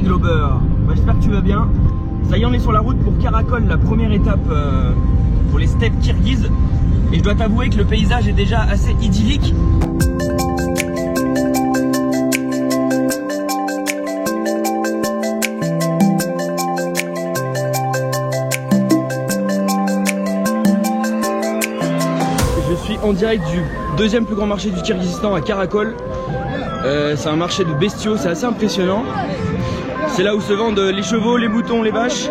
Glober, j'espère que tu vas bien. Ça y est, on est sur la route pour Karakol, la première étape pour les steppes kirghizes. Et je dois t'avouer que le paysage est déjà assez idyllique. Je suis en direct du deuxième plus grand marché du Kirghizistan à Karakol. C'est un marché de bestiaux, c'est assez impressionnant. C'est là où se vendent les chevaux, les moutons, les vaches.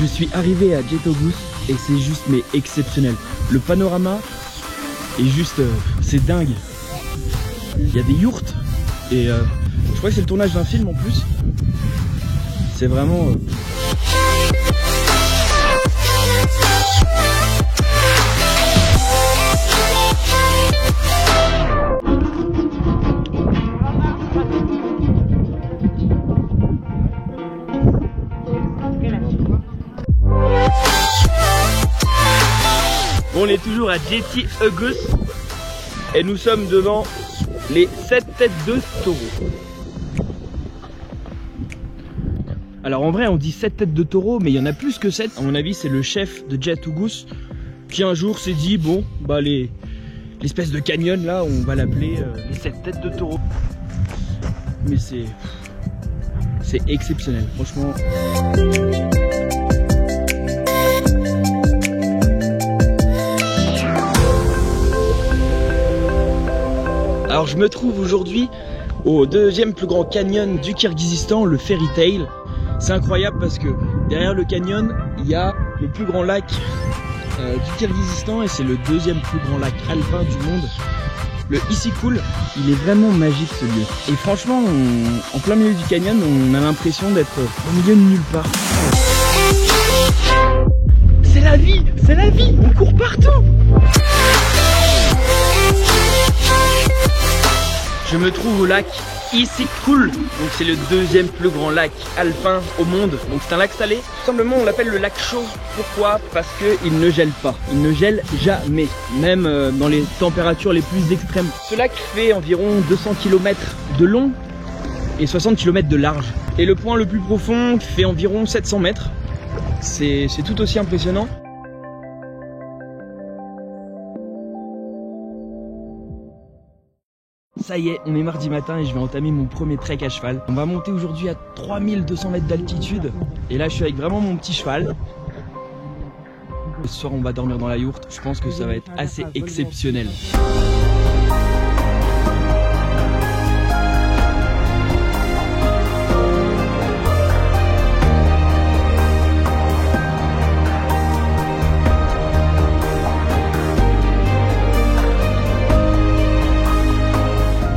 Je suis arrivé à Jetogus et c'est juste mais exceptionnel. Le panorama est juste, c'est dingue. Il y a des yourtes et je crois que c'est le tournage d'un film en plus. C'est vraiment... On est toujours à Jetogus et nous sommes devant les 7 têtes de taureau. Alors en vrai on dit 7 têtes de taureau mais il y en a plus que 7. À mon avis c'est le chef de Jetogus qui un jour s'est dit bon bah l'espèce de canyon là on va l'appeler les 7 têtes de taureau. Mais c'est exceptionnel franchement. Alors je me trouve aujourd'hui au deuxième plus grand canyon du Kirghizistan, le Fairy Tail. C'est incroyable parce que derrière le canyon, il y a le plus grand lac du Kirghizistan et c'est le deuxième plus grand lac alpin du monde. Le Issyk-Kul, il est vraiment magique ce lieu. Et franchement, en plein milieu du canyon, on a l'impression d'être au milieu de nulle part. C'est la vie, on court partout. Je me trouve au lac Issyk-Kul, donc c'est le deuxième plus grand lac alpin au monde. Donc c'est un lac salé. Tout simplement on l'appelle le lac chaud. Pourquoi? Parce qu'il ne gèle pas. Il ne gèle jamais, même dans les températures les plus extrêmes. Ce lac fait environ 200 km de long et 60 km de large. Et le point le plus profond fait environ 700 mètres. C'est tout aussi impressionnant. Ça y est, on est mardi matin et je vais entamer mon premier trek à cheval. On va monter aujourd'hui à 3200 mètres d'altitude. Et là, je suis avec vraiment mon petit cheval. Ce soir, on va dormir dans la yourte. Je pense que ça va être assez exceptionnel.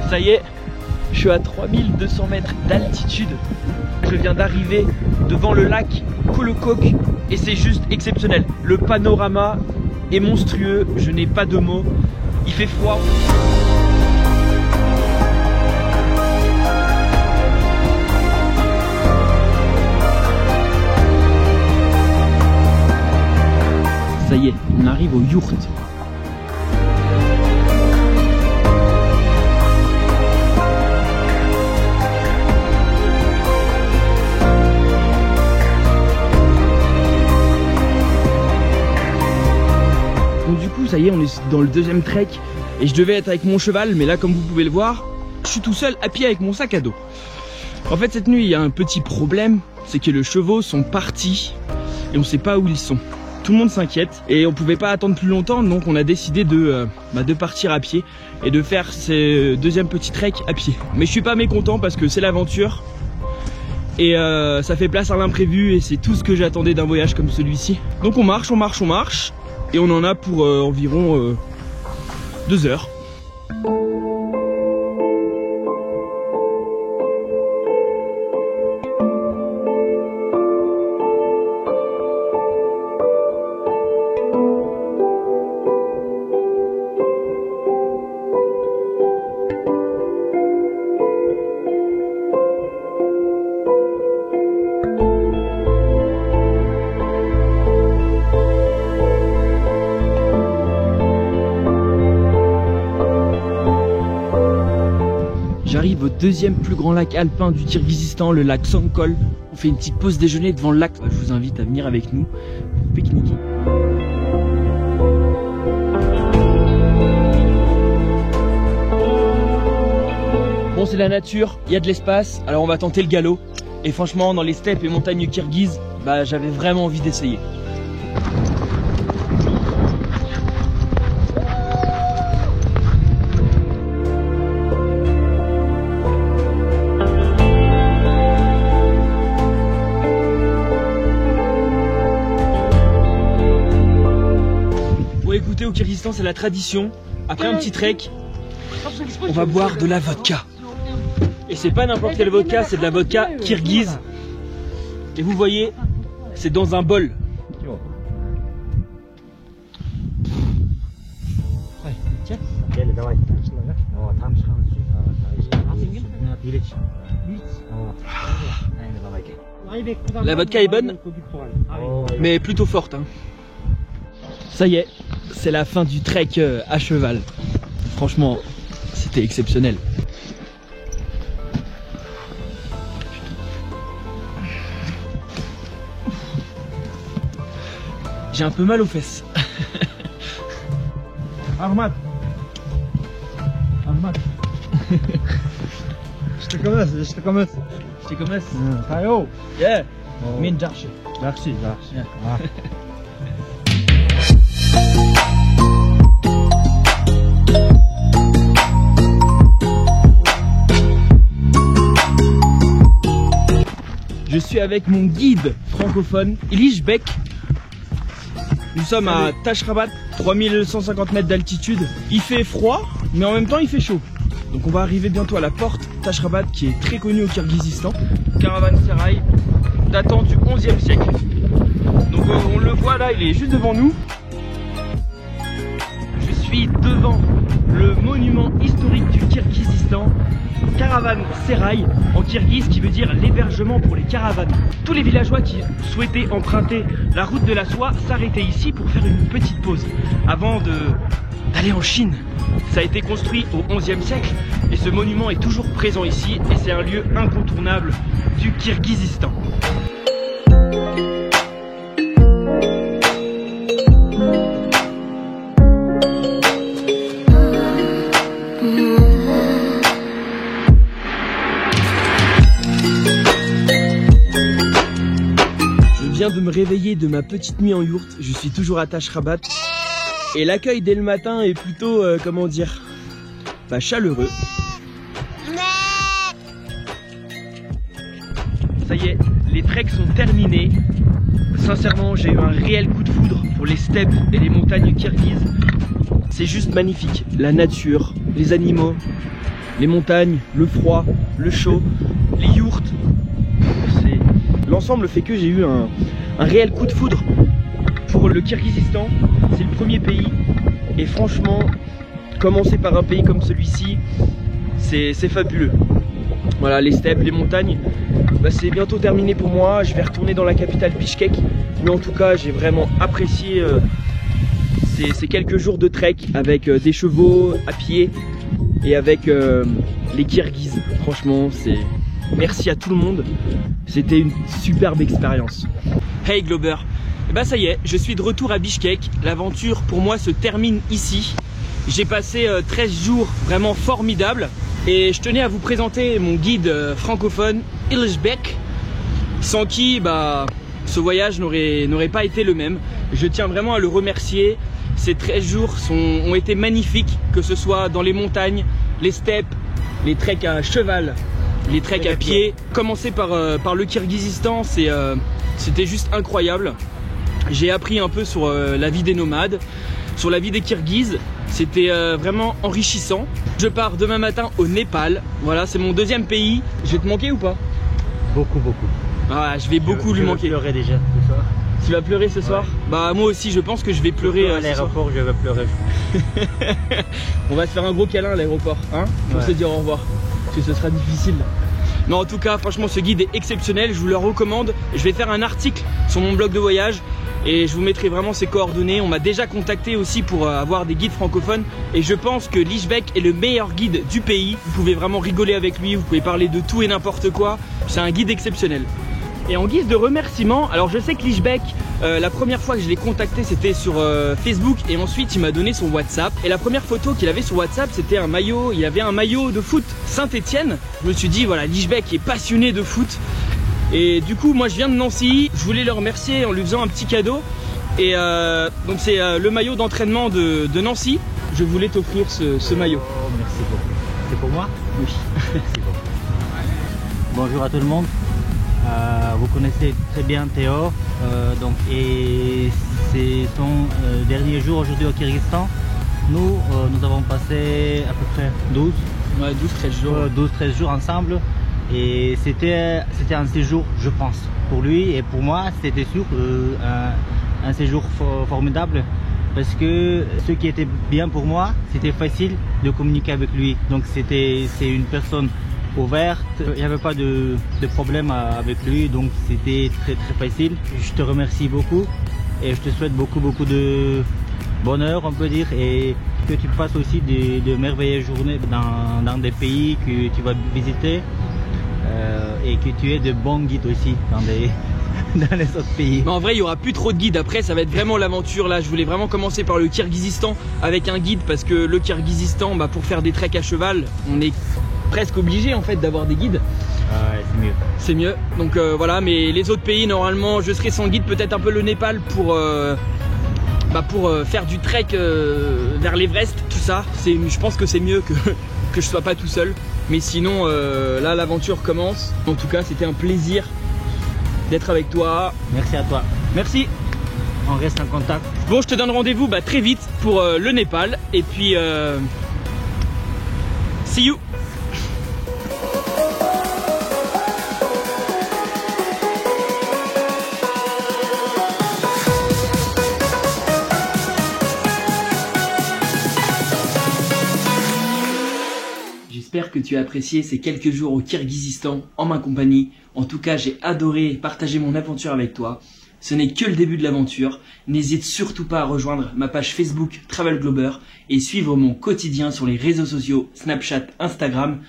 Ça y est, je suis à 3200 mètres d'altitude. Je viens d'arriver devant le lac Kolokok et c'est juste exceptionnel. Le panorama est monstrueux, je n'ai pas de mots. Il fait froid. Ça y est, on arrive aux yourtes. Donc du coup ça y est, on est dans le deuxième trek et je devais être avec mon cheval, mais là comme vous pouvez le voir, je suis tout seul à pied avec mon sac à dos. En fait cette nuit il y a un petit problème, c'est que les chevaux sont partis et on sait pas où ils sont. Tout le monde s'inquiète et on pouvait pas attendre plus longtemps, donc on a décidé de partir à pied et de faire ce deuxième petit trek à pied. Mais je suis pas mécontent parce que c'est l'aventure et ça fait place à l'imprévu et c'est tout ce que j'attendais d'un voyage comme celui-ci. Donc on marche et on en a pour environ 2 heures. J'arrive au deuxième plus grand lac alpin du Kirghizistan, le lac Sangkol. On fait une petite pause déjeuner devant le lac. Je vous invite à venir avec nous pour pique-niquer. Bon, c'est la nature, il y a de l'espace, alors on va tenter le galop. Et franchement, dans les steppes et montagnes kirghizes, j'avais vraiment envie d'essayer. Bon, écoutez, au Kirghizistan, c'est la tradition. Après un petit trek, on va boire de la vodka. Et c'est pas n'importe quelle vodka, c'est de la vodka kirghize. Et vous voyez, c'est dans un bol. La vodka est bonne, mais plutôt forte. Ça y est, c'est la fin du trek à cheval. Franchement, c'était exceptionnel. J'ai un peu mal aux fesses. Ahmad. Je te commence. Tayo. Yeah. Min jarche. Merci. Je suis avec mon guide francophone, Elish Beck. Nous sommes à Tashrabat, 3150 mètres d'altitude. Il fait froid, mais en même temps il fait chaud. Donc on va arriver bientôt à la porte Tashrabat qui est très connue au Kirghizistan. Caravansérail datant du 11e siècle. Donc on le voit là, il est juste devant nous. Je suis devant le monument historique du Kirghizistan, Caravansérail en kirghize, qui veut dire l'hébergement pour les caravanes. Tous les villageois qui souhaitaient emprunter la route de la soie s'arrêtaient ici pour faire une petite pause avant d'aller en Chine. Ça a été construit au 11e siècle et ce monument est toujours présent ici et c'est un lieu incontournable du Kirghizistan. Je viens de me réveiller de ma petite nuit en yourte, je suis toujours à Tashrabat et l'accueil dès le matin est plutôt, comment dire, chaleureux. Ça y est, les treks sont terminés. Sincèrement, j'ai eu un réel coup de foudre pour les steppes et les montagnes kirghizes. C'est juste magnifique, la nature, les animaux, les montagnes, le froid, le chaud, les yourtes. L'ensemble fait que j'ai eu un réel coup de foudre pour le Kirghizistan. C'est le premier pays et franchement, commencer par un pays comme celui-ci, c'est fabuleux. Voilà, les steppes, les montagnes, c'est bientôt terminé pour moi. Je vais retourner dans la capitale Bishkek, mais en tout cas j'ai vraiment apprécié ces quelques jours de trek avec des chevaux à pied et avec les Kirghizes. Franchement, merci à tout le monde, c'était une superbe expérience. Hey Glober, ça y est, je suis de retour à Bishkek. L'aventure pour moi se termine ici. J'ai passé 13 jours vraiment formidables et je tenais à vous présenter mon guide francophone, Elish Beck, sans qui ce voyage n'aurait pas été le même. Je tiens vraiment à le remercier. Ces 13 jours ont été magnifiques, que ce soit dans les montagnes, les steppes, les treks à cheval, les treks à pied. Commencer par le Kirghizistan, c'était juste incroyable. J'ai appris un peu sur la vie des nomades, sur la vie des Kirghizes. C'était vraiment enrichissant. Je pars demain matin au Népal. Voilà, c'est mon deuxième pays. Je vais te manquer ou pas? Beaucoup. Ah, je vais beaucoup lui manquer. Je vais pleurer déjà ce soir. Tu vas pleurer ce soir? Moi aussi, je pense que je vais pleurer à l'aéroport. Je vais pleurer. On va se faire un gros câlin à l'aéroport, hein, pour se dire au revoir. Parce que ce sera difficile. Non, en tout cas, franchement, ce guide est exceptionnel. Je vous le recommande. Je vais faire un article sur mon blog de voyage Et je vous mettrai vraiment ses coordonnées. On m'a déjà contacté aussi pour avoir des guides francophones. Et je pense que Liesbeek est le meilleur guide du pays. Vous pouvez vraiment rigoler avec lui, vous pouvez parler de tout et n'importe quoi. C'est un guide exceptionnel. Et en guise de remerciement, alors je sais que Liesbeek, la première fois que je l'ai contacté c'était sur Facebook et ensuite il m'a donné son WhatsApp. Et la première photo qu'il avait sur WhatsApp c'était un maillot, il avait un maillot de foot Saint-Etienne. Je me suis dit voilà, Liesbeek est passionné de foot. Et du coup moi je viens de Nancy, je voulais le remercier en lui faisant un petit cadeau. Et donc c'est le maillot d'entraînement de Nancy. Je voulais t'offrir ce maillot. Oh, merci beaucoup. C'est pour moi? Oui. Merci beaucoup. Bonjour à tout le monde. Vous connaissez très bien Théo, et c'est son dernier jour aujourd'hui au Kyrgyzstan. Nous avons passé à peu près 12-13 jours. 12-13 jours ensemble et c'était un séjour, je pense, pour lui et pour moi, c'était sûr un séjour formidable parce que ce qui était bien pour moi, c'était facile de communiquer avec lui. Donc c'est une personne ouverte, il n'y avait pas de problème avec lui, donc c'était très facile. Je te remercie beaucoup et je te souhaite beaucoup de bonheur, on peut dire, et que tu passes aussi de merveilleuses journées dans des pays que tu vas visiter et que tu aies de bons guides aussi dans les autres pays. Mais en vrai il n'y aura plus trop de guides, après ça va être vraiment l'aventure. Là je voulais vraiment commencer par le Kyrgyzstan avec un guide parce que le Kyrgyzstan, pour faire des treks à cheval, on est presque obligé en fait d'avoir des guides. Ouais, c'est mieux. C'est mieux. Donc voilà, mais les autres pays normalement je serai sans guide, peut-être un peu le Népal pour faire du trek vers l'Everest, tout ça. Je pense que c'est mieux que je sois pas tout seul. Mais sinon là l'aventure commence. En tout cas c'était un plaisir d'être avec toi. Merci à toi. Merci. On reste en contact. Bon, je te donne rendez-vous très vite pour le Népal et puis see you. J'espère que tu as apprécié ces quelques jours au Kyrgyzstan en ma compagnie. En tout cas, j'ai adoré partager mon aventure avec toi. Ce n'est que le début de l'aventure. N'hésite surtout pas à rejoindre ma page Facebook Travel Glober et suivre mon quotidien sur les réseaux sociaux Snapchat, Instagram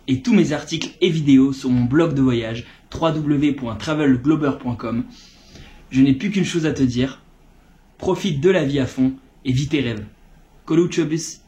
et tous mes articles et vidéos sur mon blog de voyage www.travelglober.com. Je n'ai plus qu'une chose à te dire. Profite de la vie à fond et vis tes rêves. Koluchobus.